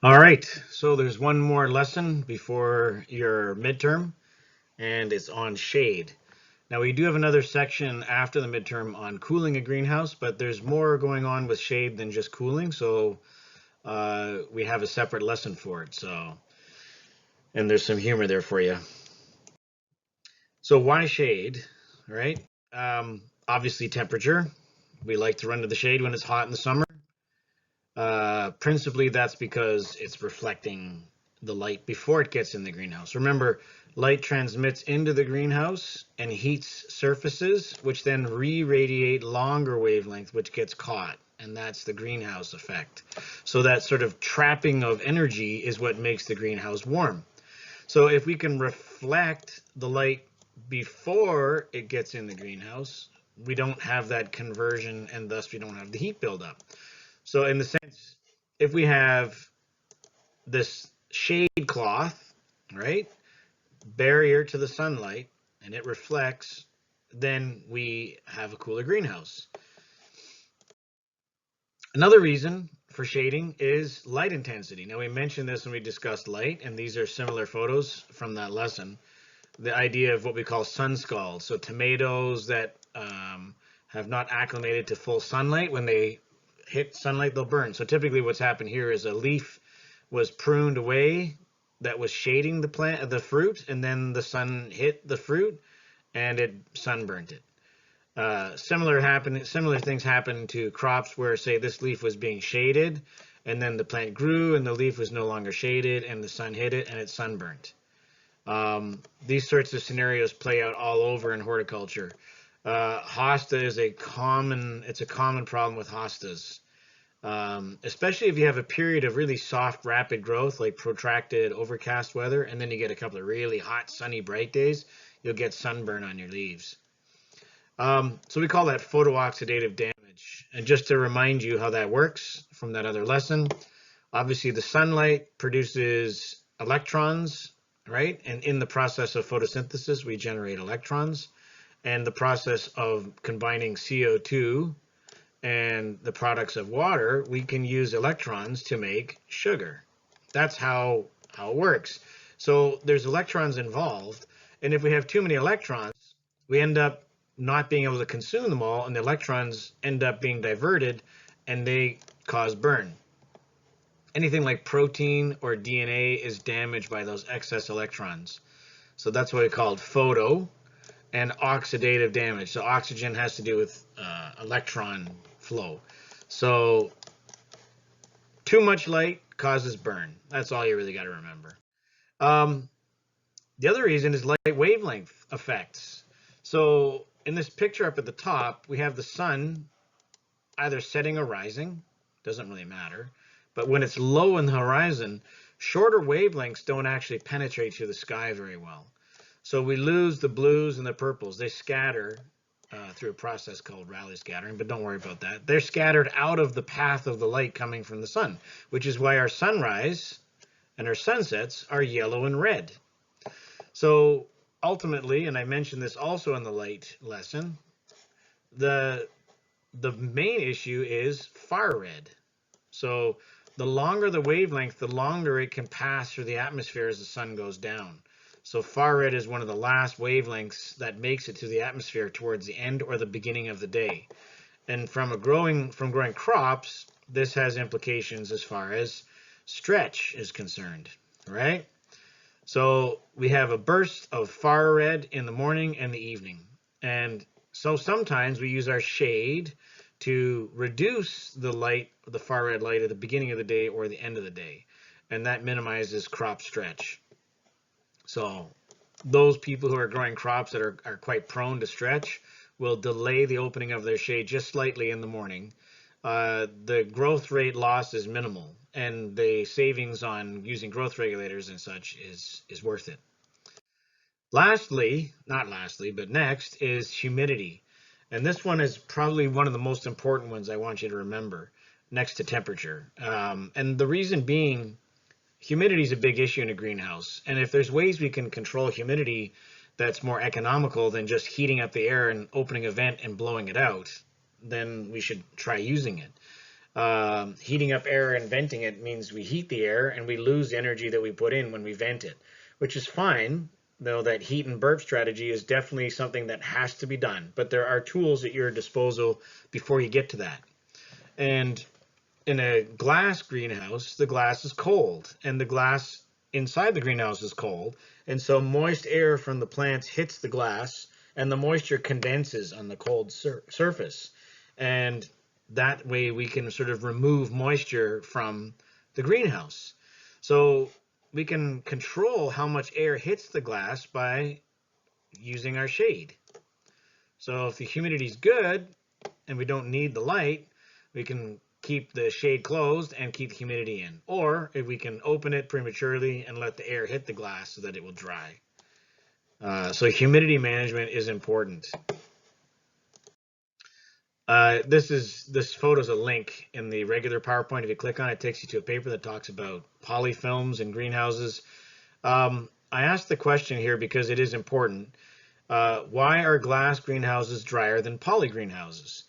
All right, so there's one more lesson before your midterm, and it's on shade. Now, we do have another section after the midterm on cooling a greenhouse, but there's more going on with shade than just cooling, so we have a separate lesson for it. And there's some humor there for you. So, why shade, right? Obviously, temperature. We like to run to the shade when it's hot in the summer. Principally, that's because it's reflecting the light before it gets in the greenhouse. Remember, light transmits into the greenhouse and heats surfaces, which then re-radiate longer wavelength, which gets caught. And that's the greenhouse effect. So that sort of trapping of energy is what makes the greenhouse warm. So if we can reflect the light before it gets in the greenhouse, we don't have that conversion and thus we don't have the heat buildup. So in the sense, if we have this shade cloth, right, barrier to the sunlight, and it reflects, then we have a cooler greenhouse. Another reason for shading is light intensity. Now, we mentioned this when we discussed light, and these are similar photos from that lesson. The idea of what we call sun scald. So tomatoes that have not acclimated to full sunlight, when they hit sunlight, they'll burn. So typically what's happened here is a leaf was pruned away that was shading the plant, the fruit, and then the sun hit the fruit and it sunburnt it. Similar things happen to crops where, say, this leaf was being shaded, and then the plant grew, and the leaf was no longer shaded, and the sun hit it, and it sunburnt. These sorts of scenarios play out all over in horticulture. Hosta is a common problem with hostas, especially if you have a period of really soft, rapid growth, like protracted overcast weather, and then you get a couple of really hot, sunny, bright days, you'll get sunburn on your leaves. So we call that photooxidative damage. And just to remind you how that works from that other lesson, obviously the sunlight produces electrons, right? And in the process of photosynthesis, we generate electrons. And the process of combining CO2 and the products of water, we can use electrons to make sugar. That's how it works. So there's electrons involved, and if we have too many electrons, we end up not being able to consume them all, and the electrons end up being diverted, and they cause burn. Anything like protein or DNA is damaged by those excess electrons. So that's what we called photo and oxidative damage. So oxygen has to do with electron flow. So too much light causes burn. That's all you really got to remember. The other reason is light wavelength effects. So in this picture up at the top, we have the sun either setting or rising. Doesn't really matter. But when it's low in the horizon, shorter wavelengths don't actually penetrate through the sky very well. So we lose the blues and the purples. They scatter through a process called Rayleigh scattering, but don't worry about that. They're scattered out of the path of the light coming from the sun, which is why our sunrise and our sunsets are yellow and red. So ultimately, and I mentioned this also in the light lesson, the main issue is far red. So the longer the wavelength, the longer it can pass through the atmosphere as the sun goes down. So far red is one of the last wavelengths that makes it to the atmosphere towards the end or the beginning of the day. And from growing crops, this has implications as far as stretch is concerned, right? So we have a burst of far red in the morning and the evening. And so sometimes we use our shade to reduce the light, the far red light at the beginning of the day or the end of the day. And that minimizes crop stretch. So those people who are growing crops that are quite prone to stretch will delay the opening of their shade just slightly in the morning. The growth rate loss is minimal, and the savings on using growth regulators and such is worth it. Lastly, not lastly, but next is humidity. And this one is probably one of the most important ones I want you to remember, next to temperature. And the reason being, humidity is a big issue in a greenhouse. And if there's ways we can control humidity that's more economical than just heating up the air and opening a vent and blowing it out, then we should try using it. Heating up air and venting it means we heat the air and we lose the energy that we put in when we vent it, which is fine, though that heat and burp strategy is definitely something that has to be done. But there are tools at your disposal before you get to that. And in a glass greenhouse, the glass is cold, and the glass inside the greenhouse is cold. And so moist air from the plants hits the glass, and the moisture condenses on the cold surface. And that way we can sort of remove moisture from the greenhouse. So we can control how much air hits the glass by using our shade. So if the humidity is good and we don't need the light, we can keep the shade closed and keep the humidity in. Or if we can open it prematurely and let the air hit the glass so that it will dry. So humidity management is important. This photo is a link in the regular PowerPoint. If you click on it, it takes you to a paper that talks about polyfilms and greenhouses. I asked the question here because it is important. Why are glass greenhouses drier than poly greenhouses?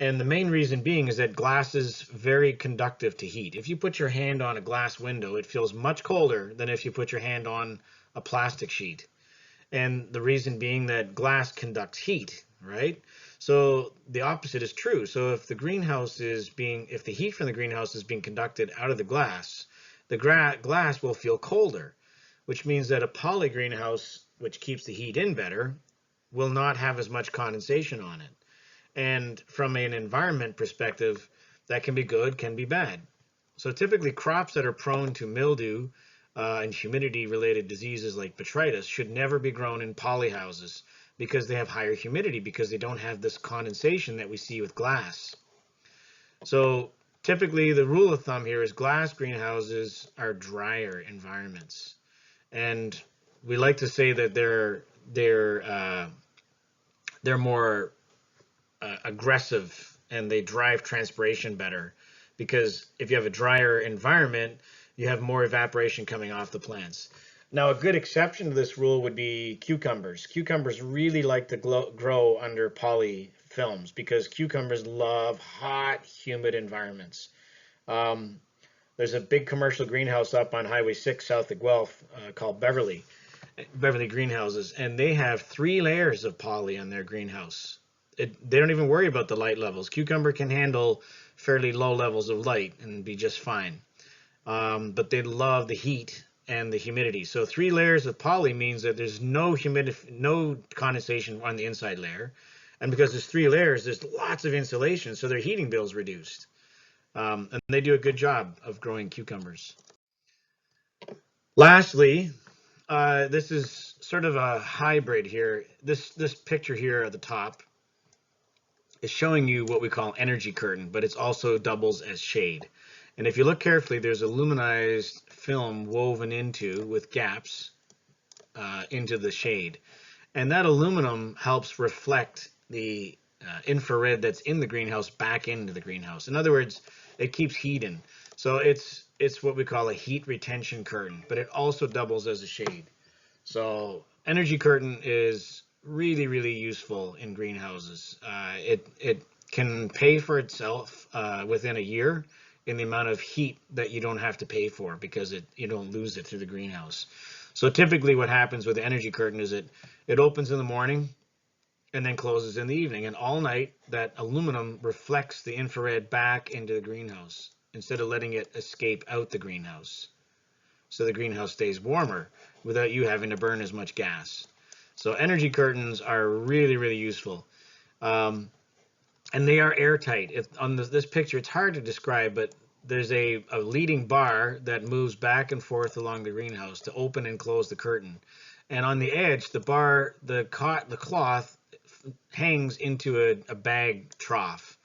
And the main reason being is that glass is very conductive to heat. If you put your hand on a glass window, it feels much colder than if you put your hand on a plastic sheet. And the reason being that glass conducts heat, right? So the opposite is true. So if the heat from the greenhouse is being conducted out of the glass glass will feel colder, which means that a poly greenhouse, which keeps the heat in better, will not have as much condensation on it. And from an environment perspective, that can be good, can be bad. So typically crops that are prone to mildew and humidity-related diseases like botrytis should never be grown in polyhouses because they have higher humidity, because they don't have this condensation that we see with glass. So typically the rule of thumb here is glass greenhouses are drier environments. And we like to say that they're more aggressive and they drive transpiration better, because if you have a drier environment, you have more evaporation coming off the plants. Now, a good exception to this rule would be cucumbers. Cucumbers really like to grow under poly films because cucumbers love hot, humid environments. There's a big commercial greenhouse up on Highway 6 south of Guelph called Beverly Greenhouses, and they have 3 layers of poly on their greenhouse. They don't even worry about the light levels. Cucumber can handle fairly low levels of light and be just fine. But they love the heat and the humidity. So 3 layers of poly means that there's no condensation on the inside layer. And because there's 3 layers, there's lots of insulation, so their heating bill's reduced. And they do a good job of growing cucumbers. Lastly, this is sort of a hybrid here. This picture here at the top is showing you what we call energy curtain, but it also doubles as shade. And if you look carefully, there's aluminized film woven with gaps into the shade. And that aluminum helps reflect the infrared that's in the greenhouse back into the greenhouse. In other words, it keeps heat in. So it's what we call a heat retention curtain, but it also doubles as a shade. So energy curtain is really, really useful in greenhouses. It can pay for itself within a year in the amount of heat that you don't have to pay for, because you don't lose it through the greenhouse. So typically what happens with the energy curtain is it opens in the morning and then closes in the evening, and all night that aluminum reflects the infrared back into the greenhouse instead of letting it escape out the greenhouse. So the greenhouse stays warmer without you having to burn as much gas. So energy curtains are really, really useful. And they are airtight. On this picture, it's hard to describe, but there's a leading bar that moves back and forth along the greenhouse to open and close the curtain. And on the edge, the cloth hangs into a bag trough,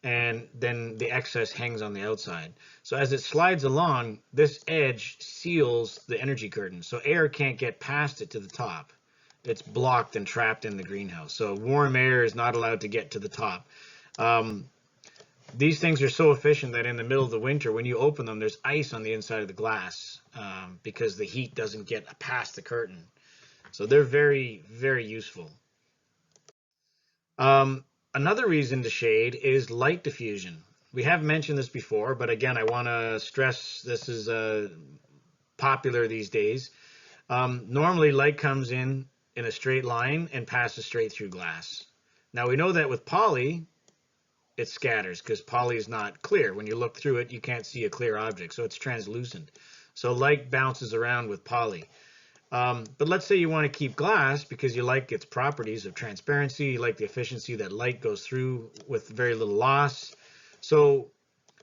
and then the excess hangs on the outside. So as it slides along, this edge seals the energy curtain, so air can't get past it to the top. It's blocked and trapped in the greenhouse. So warm air is not allowed to get to the top. These things are so efficient that in the middle of the winter, when you open them, there's ice on the inside of the glass because the heat doesn't get past the curtain. So they're very, very useful. Another reason to shade is light diffusion. we have mentioned this before, but again, I want to stress this is popular these days. Normally, light comes in a straight line and passes straight through glass. Now, we know that with poly, it scatters because poly is not clear. When you look through it, you can't see a clear object, so it's translucent. So light bounces around with poly. But let's say you want to keep glass because you like its properties of transparency, you like the efficiency that light goes through with very little loss. So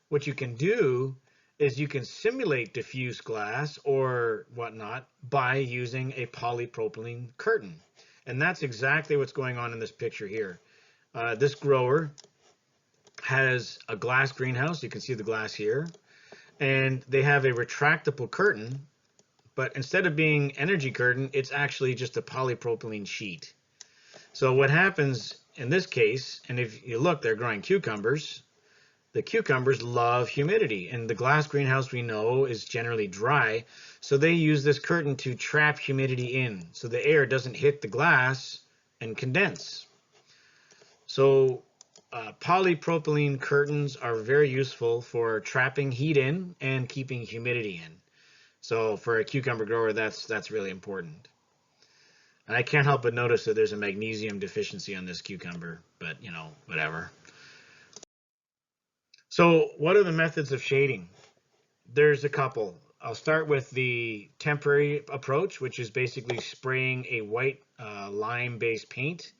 what you can do is you can simulate diffuse glass or whatnot by using a polypropylene curtain. And that's exactly what's going on in this picture here. This grower has a glass greenhouse. You can see the glass here. And they have a retractable curtain, but instead of being energy curtain, it's actually just a polypropylene sheet. So what happens in this case, and if you look, they're growing cucumbers. The cucumbers love humidity, and the glass greenhouse we know is generally dry, so they use this curtain to trap humidity in, so the air doesn't hit the glass and condense. So polypropylene curtains are very useful for trapping heat in and keeping humidity in. So for a cucumber grower, that's really important. And I can't help but notice that there's a magnesium deficiency on this cucumber, but you know, whatever. So what are the methods of shading? There's a couple. I'll start with the temporary approach, which is basically spraying a white lime-based paint.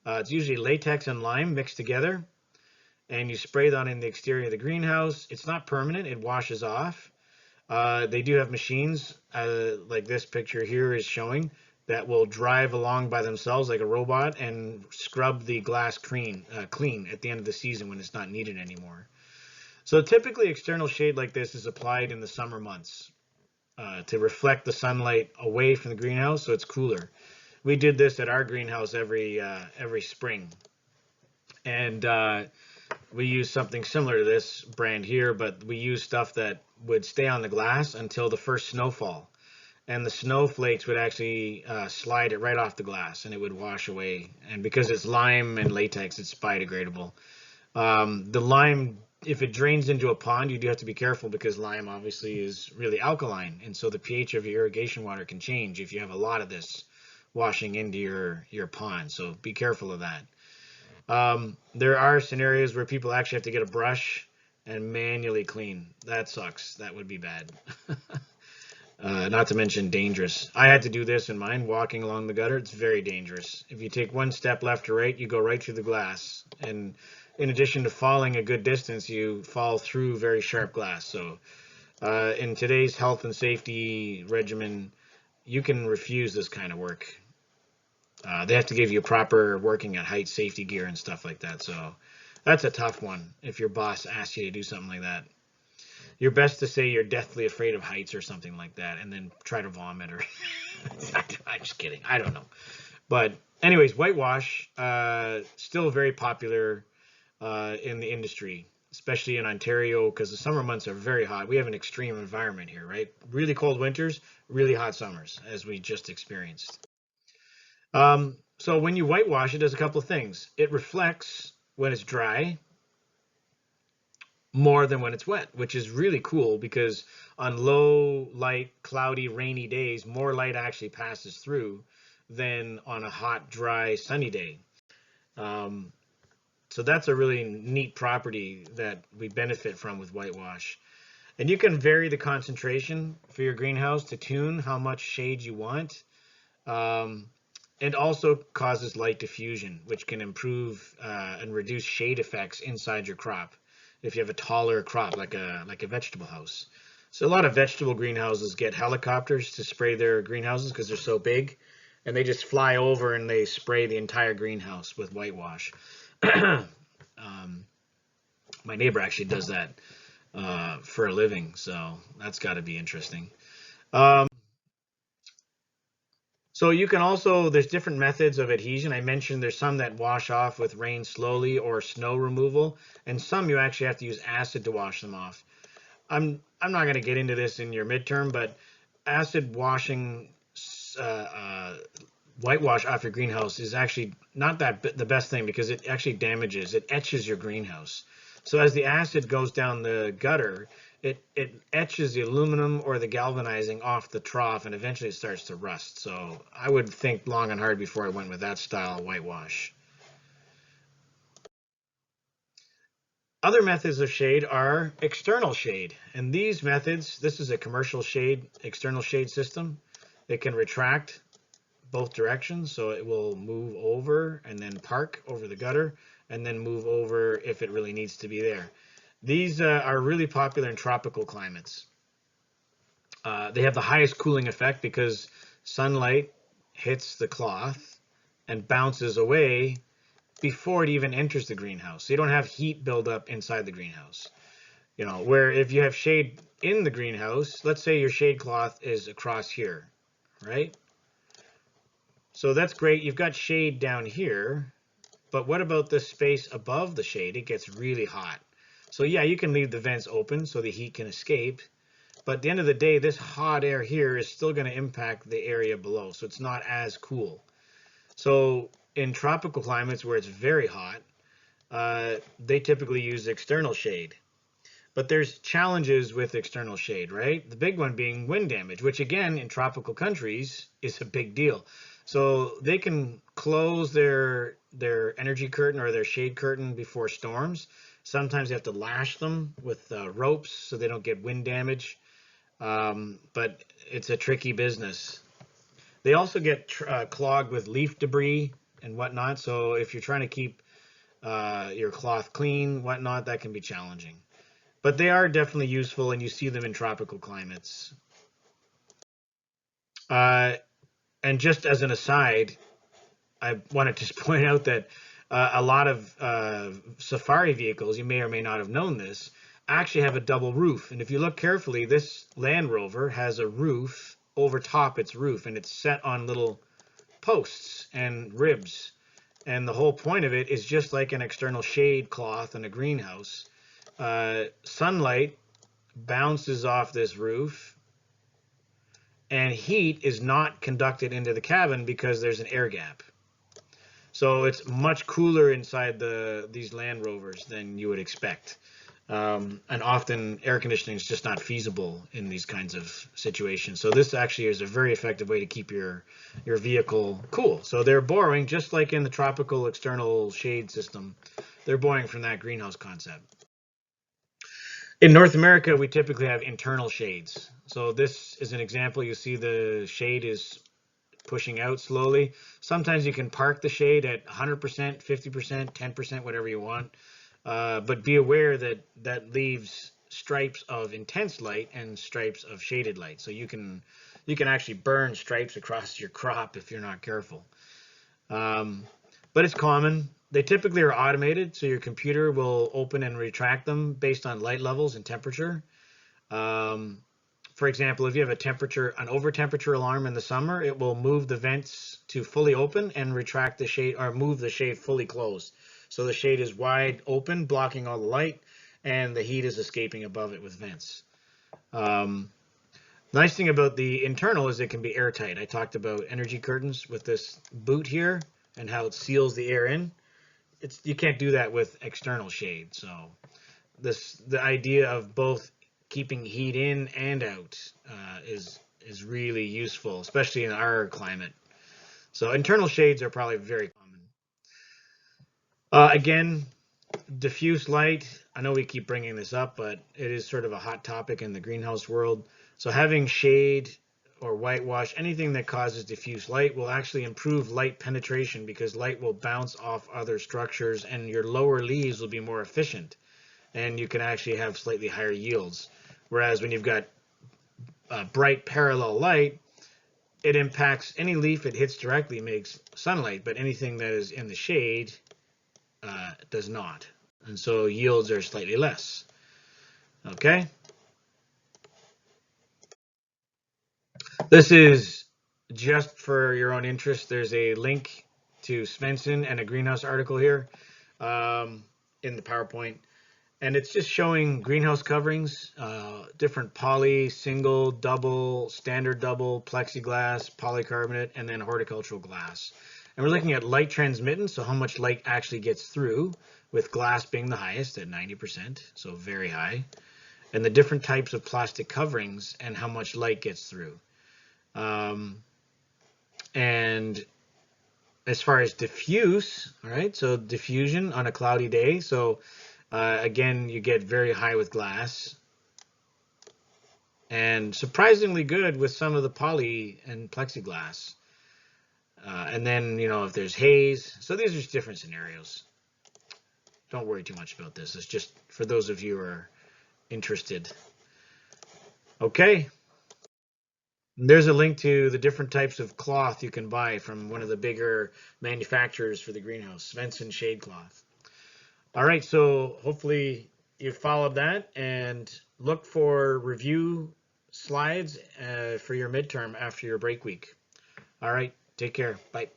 It's usually latex and lime mixed together, and you spray that in the exterior of the greenhouse. It's not permanent, it washes off. They do have machines, like this picture here is showing, that will drive along by themselves like a robot and scrub the glass clean at the end of the season when it's not needed anymore. So typically external shade like this is applied in the summer months to reflect the sunlight away from the greenhouse so it's cooler. We did this at our greenhouse every spring. And we use something similar to this brand here, but we use stuff that would stay on the glass until the first snowfall. And the snowflakes would actually slide it right off the glass and it would wash away. And because it's lime and latex, it's biodegradable. The lime, if it drains into a pond, you do have to be careful because lime obviously is really alkaline. And so the pH of your irrigation water can change if you have a lot of this washing into your pond. So be careful of that. There are scenarios where people actually have to get a brush and manually clean. That sucks. That would be bad. Not to mention dangerous. I had to do this in mine, walking along the gutter. It's very dangerous. If you take one step left or right, you go right through the glass. And in addition to falling a good distance, you fall through very sharp glass. So in today's health and safety regimen, you can refuse this kind of work. They have to give you proper working at height safety gear and stuff like that. So that's a tough one if your boss asks you to do something like that. You're best to say you're deathly afraid of heights or something like that and then try to vomit or I'm just kidding. I don't know. But anyways, whitewash, still very popular in the industry, especially in Ontario because the summer months are very hot. We have an extreme environment here, right? Really cold winters, really hot summers, as we just experienced. So when you whitewash, it does a couple of things. It reflects when it's dry more than when it's wet, which is really cool because on low light, cloudy, rainy days, more light actually passes through than on a hot, dry, sunny day. So that's a really neat property that we benefit from with whitewash. And you can vary the concentration for your greenhouse to tune how much shade you want. And also causes light diffusion, which can improve and reduce shade effects inside your crop if you have a taller crop like a vegetable house. So a lot of vegetable greenhouses get helicopters to spray their greenhouses because they're so big, and they just fly over and they spray the entire greenhouse with whitewash. My neighbor actually does that for a living, so that's got to be interesting. So you can also, there's different methods of adhesion. I mentioned there's some that wash off with rain slowly or snow removal, and some you actually have to use acid to wash them off. I'm not going to get into this in your midterm, but acid washing whitewash off your greenhouse is actually not the best thing because it actually damages, it etches your greenhouse. So as the acid goes down the gutter, it etches the aluminum or the galvanizing off the trough, and eventually it starts to rust. So I would think long and hard before I went with that style whitewash. Other methods of shade are external shade. And these methods, this is a commercial shade, external shade system. It can retract both directions, so it will move over and then park over the gutter and then move over if it really needs to be there. These are really popular in tropical climates. They have the highest cooling effect because sunlight hits the cloth and bounces away before it even enters the greenhouse. So you don't have heat buildup inside the greenhouse. You know, where if you have shade in the greenhouse, let's say your shade cloth is across here, right? So that's great. You've got shade down here, but what about the space above the shade? It gets really hot. So yeah, you can leave the vents open so the heat can escape. But at the end of the day, this hot air here is still going to impact the area below. So it's not as cool. So in tropical climates where it's very hot, they typically use external shade. But there's challenges with external shade, right? The big one being wind damage, which again, in tropical countries is a big deal. So they can close their energy curtain or their shade curtain before storms. Sometimes they have to lash them with ropes so they don't get wind damage. But it's a tricky business. They also get clogged with leaf debris and whatnot. So if you're trying to keep your cloth clean, whatnot, that can be challenging. But they are definitely useful, and you see them in tropical climates. And just as an aside, I wanted to point out that a lot of safari vehicles, you may or may not have known this, actually have a double roof. And if you look carefully, this Land Rover has a roof over top its roof, and it's set on little posts and ribs. And the whole point of it is just like an external shade cloth in a greenhouse. Sunlight bounces off this roof, and heat is not conducted into the cabin because there's an air gap. So it's much cooler inside these Land Rovers than you would expect. And often air conditioning is just not feasible in these kinds of situations. So this actually is a very effective way to keep your vehicle cool. So they're borrowing, just like in the tropical external shade system, they're borrowing from that greenhouse concept. In North America, we typically have internal shades. So this is an example. You see the shade is pushing out slowly. Sometimes you can park the shade at 100%, 50%, 10%, whatever you want. But be aware that that leaves stripes of intense light and stripes of shaded light. So you can actually burn stripes across your crop if you're not careful. But it's common. They typically are automated, so your computer will open and retract them based on light levels and temperature. For example, if you have an over temperature alarm in the summer, it will move the vents to fully open and retract the shade, or move the shade fully closed. So the shade is wide open, blocking all the light, and the heat is escaping above it with vents. Nice thing about the internal is it can be airtight. I talked about energy curtains with this boot here and how it seals the air in. You can't do that with external shade. So the idea of both keeping heat in and out is really useful, especially in our climate. So internal shades are probably very common. Again, diffuse light. I know we keep bringing this up, but it is sort of a hot topic in the greenhouse world. So having shade or whitewash, anything that causes diffuse light, will actually improve light penetration because light will bounce off other structures and your lower leaves will be more efficient, and you can actually have slightly higher yields. Whereas when you've got bright parallel light, it impacts any leaf it hits directly, makes sunlight, but anything that is in the shade does not. And so yields are slightly less. Okay. This is just for your own interest. There's a link to Svensson and a greenhouse article here in the PowerPoint. And it's just showing greenhouse coverings, different poly, single, double, standard double, plexiglass, polycarbonate, and then horticultural glass. And we're looking at light transmittance, so how much light actually gets through, with glass being the highest at 90%, so very high, and the different types of plastic coverings and how much light gets through. And as far as diffuse, all right, so diffusion on a cloudy day, so again, you get very high with glass, and surprisingly good with some of the poly and plexiglass. And then, you know, if there's haze, so these are just different scenarios. Don't worry too much about this. It's just for those of you who are interested. Okay. There's a link to the different types of cloth you can buy from one of the bigger manufacturers for the greenhouse, Svensson Shade Cloth. All right, so hopefully you followed that, and look for review slides for your midterm after your break week. All right, take care. Bye.